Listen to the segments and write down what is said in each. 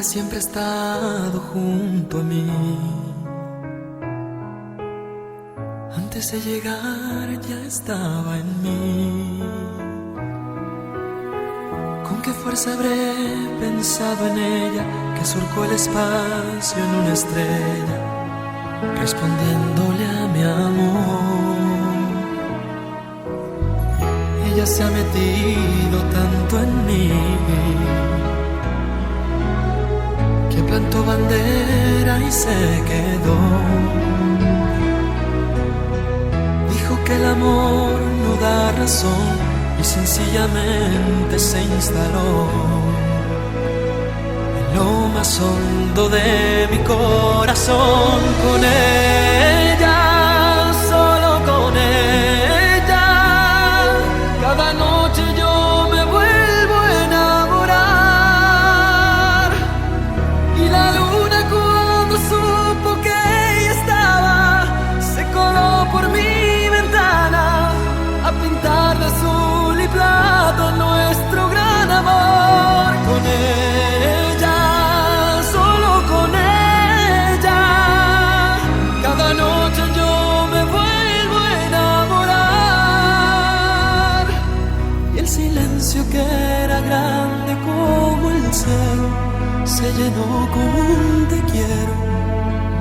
Ella siempre ha estado junto a mí. Antes de llegar ya estaba en mí. ¿Con qué fuerza habré pensado en ella, que surcó el espacio en una estrella, respondiéndole a mi amor? Ella se ha metido tanto en mí, que plantó bandera y se quedó. Dijo que el amor no da razón y sencillamente se instaló en lo más hondo de mi corazón. Con ella, solo con ella, cada noche yo me vuelvo a enamorar. Y la luna, cuando supo que ella estaba, se coló por mi ventana a pintar de azul y plata nuestro gran amor. Con ella, solo con ella, cada noche yo me vuelvo a enamorar. Y el silencio, que era grande como el cielo, se llenó con un te quiero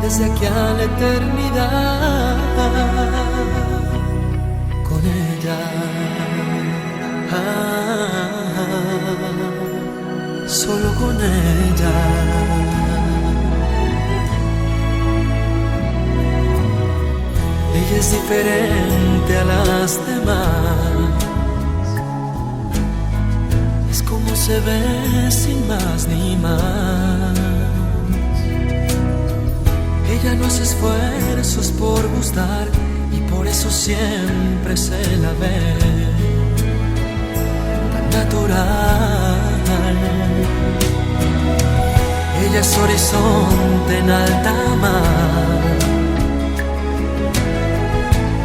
desde aquí a la eternidad. Con ella, solo con ella. Ella es diferente a las demás, es como se ve sin más ni más. Ella no hace esfuerzos por gustar y por eso siempre se la ve tan natural. Ella es horizonte en alta mar,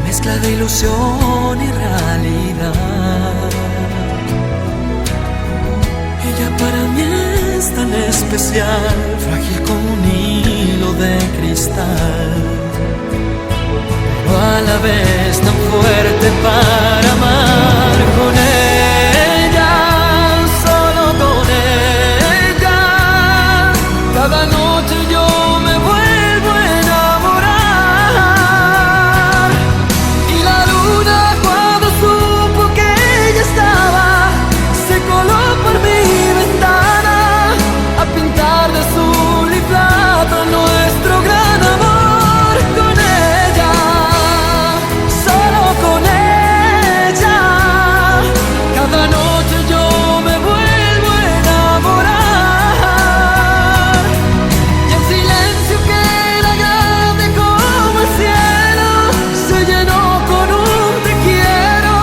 mezcla de ilusión y realidad. Ella para mí es tan especial, frágil como un hilo de cristal, pero a la vez tan fuerte para amar. Con ella, solo con ella, cada noche yo me vuelvo a enamorar. Y la luna, cuando supo que ella estaba, se coló por mi ventana a pintar de azul y plata nuestro gran amor. Con ella, solo con ella, cada noche yo me vuelvo a enamorar. Y el silencio, que era grande como el cielo, se llenó con un te quiero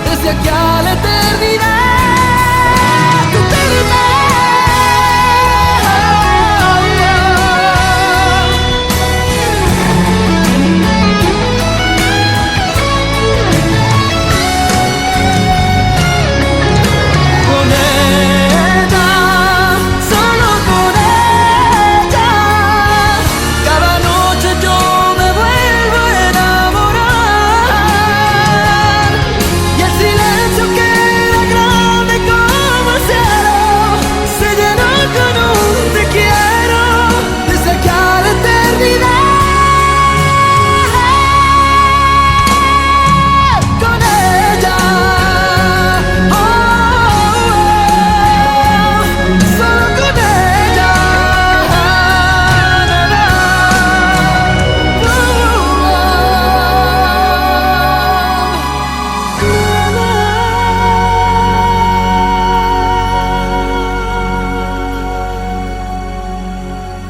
desde aquí a la eternidad.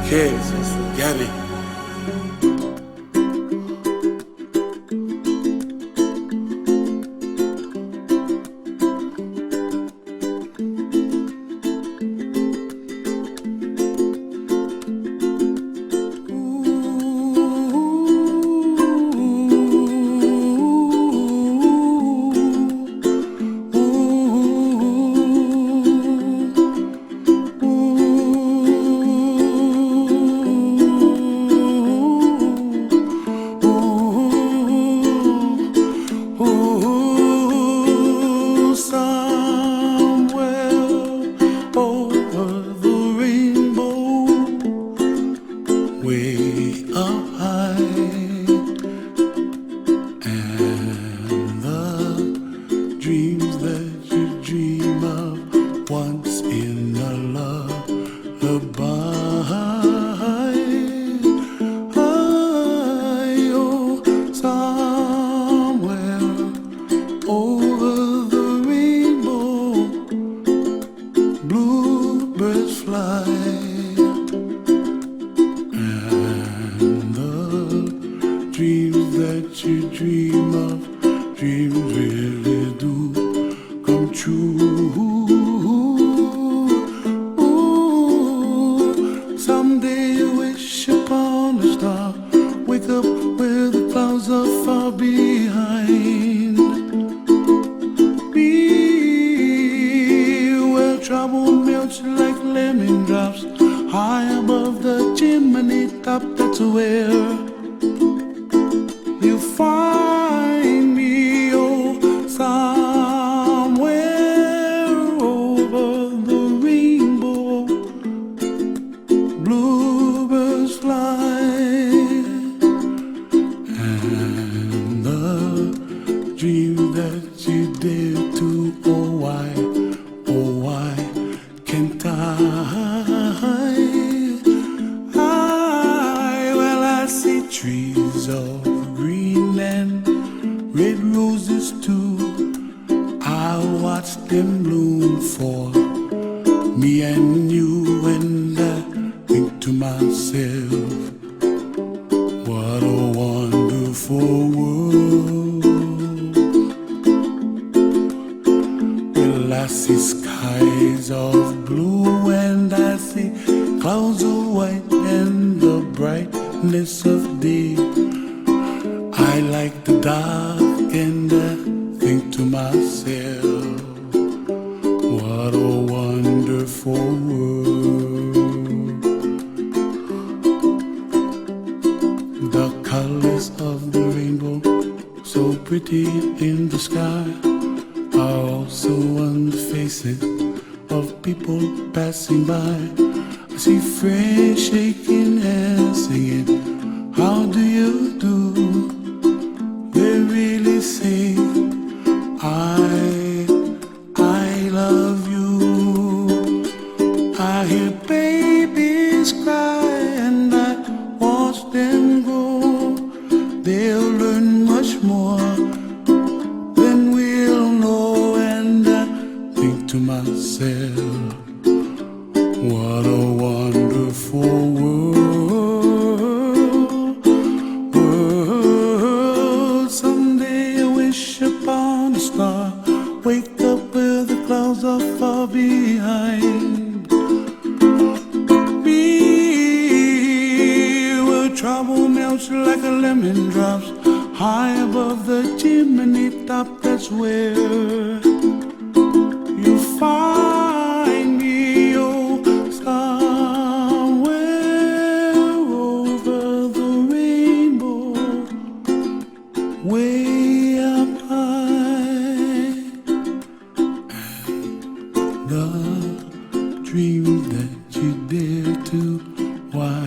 ¿Qué es eso, Yali? bluebirds fly, and the dreams that you dream of, dreams really do come true. Ooh, someday you wish upon a star, wake up where the clouds are far behind. Be where trouble melts like lemon drops, high above the chimney top. That's where you find me, oh, somewhere over the rainbow. Bluebirds fly, and the dream that you dare to, oh why can't well, I see trees of green and red roses too. I watch them bloom for me and you, and I think to myself, what a wonderful world. Well, I see skies of blue, and I see clouds of white, and the brightness of day. I like the dark, and I think to myself, what a wonderful world. The colors of the rainbow, so pretty in the sky, are also on the faces of people passing by. I see friends shaking hands, singing, how do you do? They really say, I love you. I hear babies cry, and I watch them grow. They'll learn much more than we'll know, and I think to myself, what a wonderful world. Someday I wish upon a star, wake up where the clouds are far behind. Be where trouble melts like a lemon drops, high above the chimney top. That's where you find me, oh, somewhere over the rainbow, way up high. And the dream that you dare to, why